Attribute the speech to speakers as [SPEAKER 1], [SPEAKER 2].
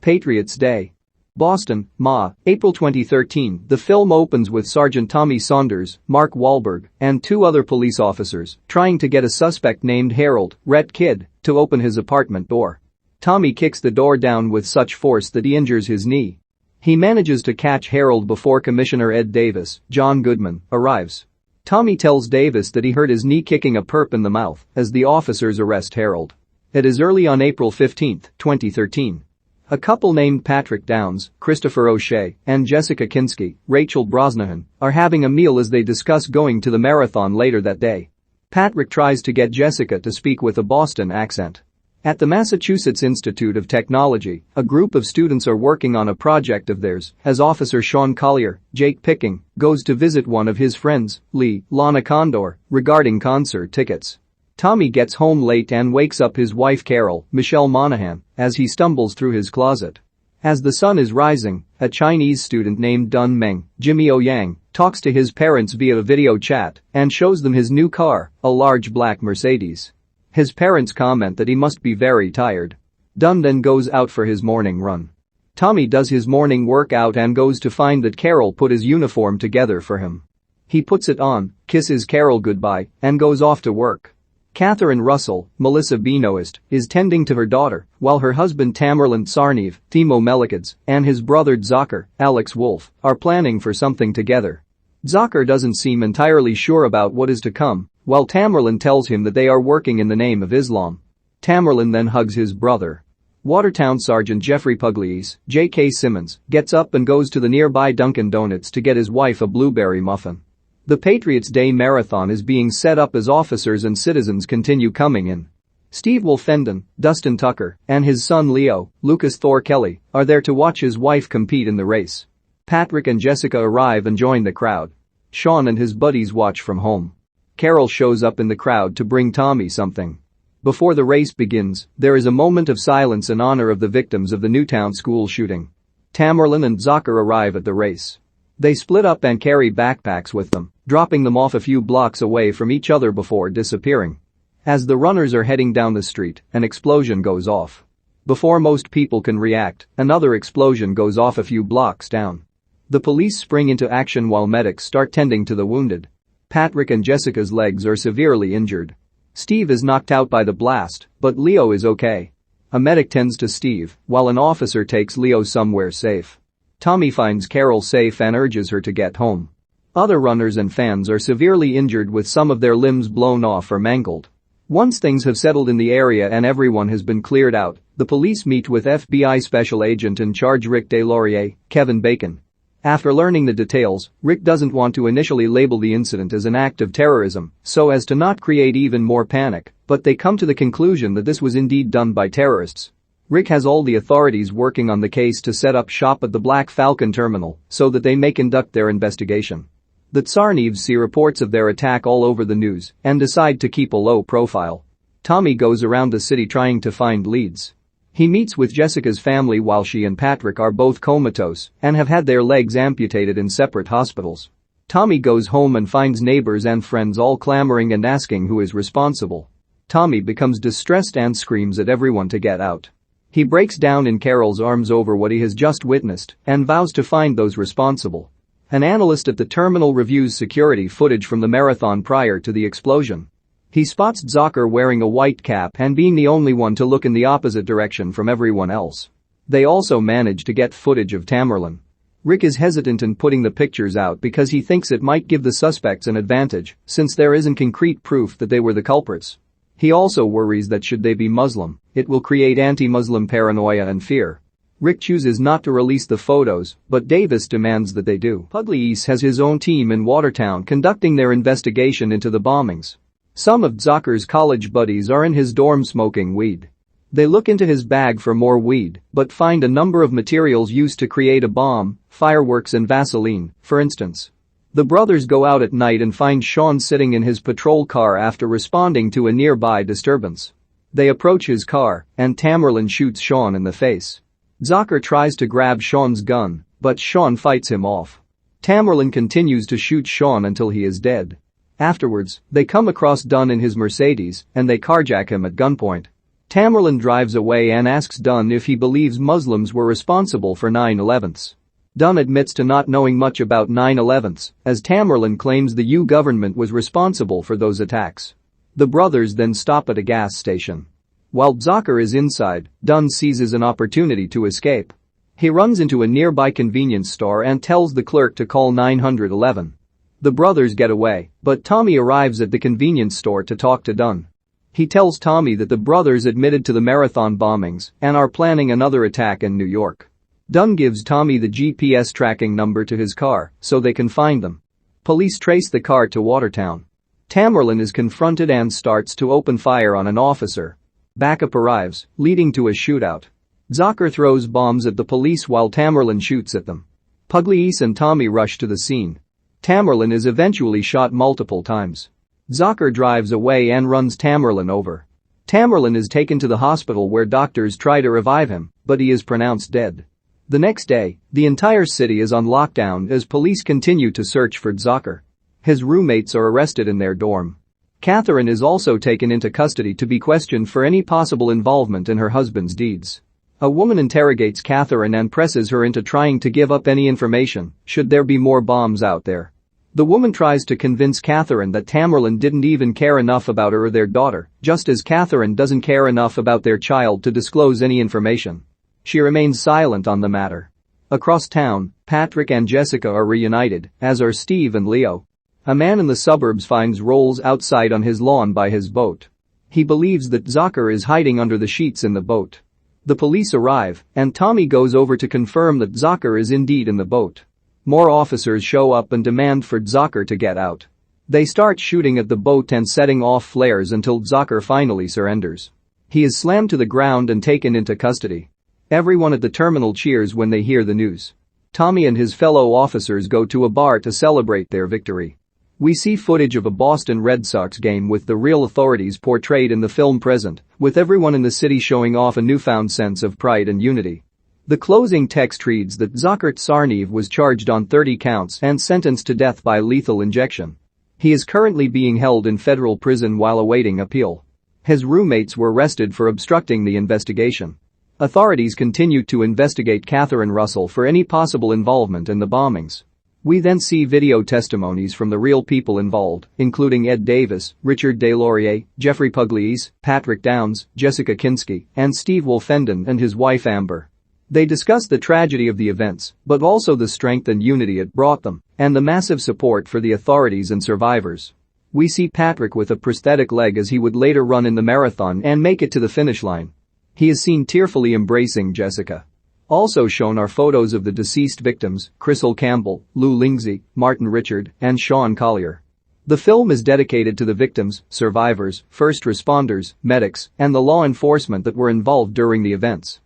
[SPEAKER 1] Patriots Day. Boston, Ma, April 2013. The film opens with Sergeant Tommy Saunders, Mark Wahlberg, and two other police officers trying to get a suspect named Harold, Rhett Kidd, to open his apartment door. Tommy kicks the door down with such force that he injures his knee. He manages to catch Harold before Commissioner Ed Davis, John Goodman, arrives. Tommy tells Davis that he hurt his knee kicking a perp in the mouth as the officers arrest Harold. It is early on April 15, 2013. A couple named Patrick Downs, Christopher O'Shea, and Jessica Kinski, Rachel Brosnahan, are having a meal as they discuss going to the marathon later that day. Patrick tries to get Jessica to speak with a Boston accent. At the Massachusetts Institute of Technology, a group of students are working on a project of theirs as Officer Sean Collier, Jake Picking, goes to visit one of his friends, Lana Condor, regarding concert tickets. Tommy gets home late and wakes up his wife Carol, Michelle Monaghan, as he stumbles through his closet. As the sun is rising, a Chinese student named Dun Meng, Jimmy O Yang, talks to his parents via a video chat and shows them his new car, a large black Mercedes. His parents comment that he must be very tired. Dun then goes out for his morning run. Tommy does his morning workout and goes to find that Carol put his uniform together for him. He puts it on, kisses Carol goodbye, and goes off to work. Catherine Russell, Melissa Benoist, is tending to her daughter, while her husband Tamerlan Tsarnaev, Themo Melikidze, and his brother Zakir, Alex Wolff, are planning for something together. Zakir doesn't seem entirely sure about what is to come, while Tamerlan tells him that they are working in the name of Islam. Tamerlan then hugs his brother. Watertown Sergeant Jeffrey Pugliese, J.K. Simmons, gets up and goes to the nearby Dunkin' Donuts to get his wife a blueberry muffin. The Patriots Day Marathon is being set up as officers and citizens continue coming in. Steve Wolfenden, Dustin Tucker, and his son Leo, Lucas Thor Kelly, are there to watch his wife compete in the race. Patrick and Jessica arrive and join the crowd. Sean and his buddies watch from home. Carol shows up in the crowd to bring Tommy something. Before the race begins, there is a moment of silence in honor of the victims of the Newtown school shooting. Tamerlan and Zakir arrive at the race. They split up and carry backpacks with them, dropping them off a few blocks away from each other before disappearing. As the runners are heading down the street, an explosion goes off. Before most people can react, another explosion goes off a few blocks down. The police spring into action while medics start tending to the wounded. Patrick and Jessica's legs are severely injured. Steve is knocked out by the blast, but Leo is okay. A medic tends to Steve, while an officer takes Leo somewhere safe. Tommy finds Carol safe and urges her to get home. Other runners and fans are severely injured with some of their limbs blown off or mangled. Once things have settled in the area and everyone has been cleared out, the police meet with FBI Special Agent in charge Rick DeLaurier, Kevin Bacon. After learning the details, Rick doesn't want to initially label the incident as an act of terrorism so as to not create even more panic, but they come to the conclusion that this was indeed done by terrorists. Rick has all the authorities working on the case to set up shop at the Black Falcon terminal so that they may conduct their investigation. The Tsarnaevs see reports of their attack all over the news and decide to keep a low profile. Tommy goes around the city trying to find leads. He meets with Jessica's family while she and Patrick are both comatose and have had their legs amputated in separate hospitals. Tommy goes home and finds neighbors and friends all clamoring and asking who is responsible. Tommy becomes distressed and screams at everyone to get out. He breaks down in Carol's arms over what he has just witnessed and vows to find those responsible. An analyst at the terminal reviews security footage from the marathon prior to the explosion. He spots Zakir wearing a white cap and being the only one to look in the opposite direction from everyone else. They also manage to get footage of Tamerlan. Rick is hesitant in putting the pictures out because he thinks it might give the suspects an advantage since there isn't concrete proof that they were the culprits. He also worries that should they be Muslim, it will create anti-Muslim paranoia and fear. Rick chooses not to release the photos, but Davis demands that they do. Pugliese has his own team in Watertown conducting their investigation into the bombings. Some of Zakir's college buddies are in his dorm smoking weed. They look into his bag for more weed, but find a number of materials used to create a bomb, fireworks and Vaseline, for instance. The brothers go out at night and find Sean sitting in his patrol car after responding to a nearby disturbance. They approach his car, and Tamerlan shoots Sean in the face. Zakir tries to grab Sean's gun, but Sean fights him off. Tamerlan continues to shoot Sean until he is dead. Afterwards, they come across Dunn in his Mercedes, and they carjack him at gunpoint. Tamerlan drives away and asks Dunn if he believes Muslims were responsible for 9/11s. Dunn admits to not knowing much about 9/11s, as Tamerlan claims the U government was responsible for those attacks. The brothers then stop at a gas station. While Zakir is inside, Dunn seizes an opportunity to escape. He runs into a nearby convenience store and tells the clerk to call 911. The brothers get away, but Tommy arrives at the convenience store to talk to Dunn. He tells Tommy that the brothers admitted to the marathon bombings and are planning another attack in New York. Dunn gives Tommy the GPS tracking number to his car so they can find them. Police trace the car to Watertown. Tamerlan is confronted and starts to open fire on an officer. Backup arrives, leading to a shootout. Zakir throws bombs at the police while Tamerlan shoots at them. Pugliese and Tommy rush to the scene. Tamerlan is eventually shot multiple times. Zakir drives away and runs Tamerlan over. Tamerlan is taken to the hospital where doctors try to revive him, but he is pronounced dead. The next day, the entire city is on lockdown as police continue to search for Zakir. His roommates are arrested in their dorm. Catherine is also taken into custody to be questioned for any possible involvement in her husband's deeds. A woman interrogates Catherine and presses her into trying to give up any information should there be more bombs out there. The woman tries to convince Catherine that Tamerlan didn't even care enough about her or their daughter, just as Catherine doesn't care enough about their child to disclose any information. She remains silent on the matter. Across town, Patrick and Jessica are reunited, as are Steve and Leo. A man in the suburbs finds Rolls outside on his lawn by his boat. He believes that Zakir is hiding under the sheets in the boat. The police arrive, and Tommy goes over to confirm that Zakir is indeed in the boat. More officers show up and demand for Zakir to get out. They start shooting at the boat and setting off flares until Zakir finally surrenders. He is slammed to the ground and taken into custody. Everyone at the terminal cheers when they hear the news. Tommy and his fellow officers go to a bar to celebrate their victory. We see footage of a Boston Red Sox game with the real authorities portrayed in the film present, with everyone in the city showing off a newfound sense of pride and unity. The closing text reads that Zakir Tsarnaev was charged on 30 counts and sentenced to death by lethal injection. He is currently being held in federal prison while awaiting appeal. His roommates were arrested for obstructing the investigation. Authorities continue to investigate Catherine Russell for any possible involvement in the bombings. We then see video testimonies from the real people involved, including Ed Davis, Richard DesLauriers, Jeffrey Pugliese, Patrick Downs, Jessica Kinski, and Steve Wolfenden and his wife Amber. They discuss the tragedy of the events, but also the strength and unity it brought them, and the massive support for the authorities and survivors. We see Patrick with a prosthetic leg as he would later run in the marathon and make it to the finish line. He is seen tearfully embracing Jessica. Also shown are photos of the deceased victims, Crystal Campbell, Lou Lindsay, Martin Richard, and Sean Collier. The film is dedicated to the victims, survivors, first responders, medics, and the law enforcement that were involved during the events.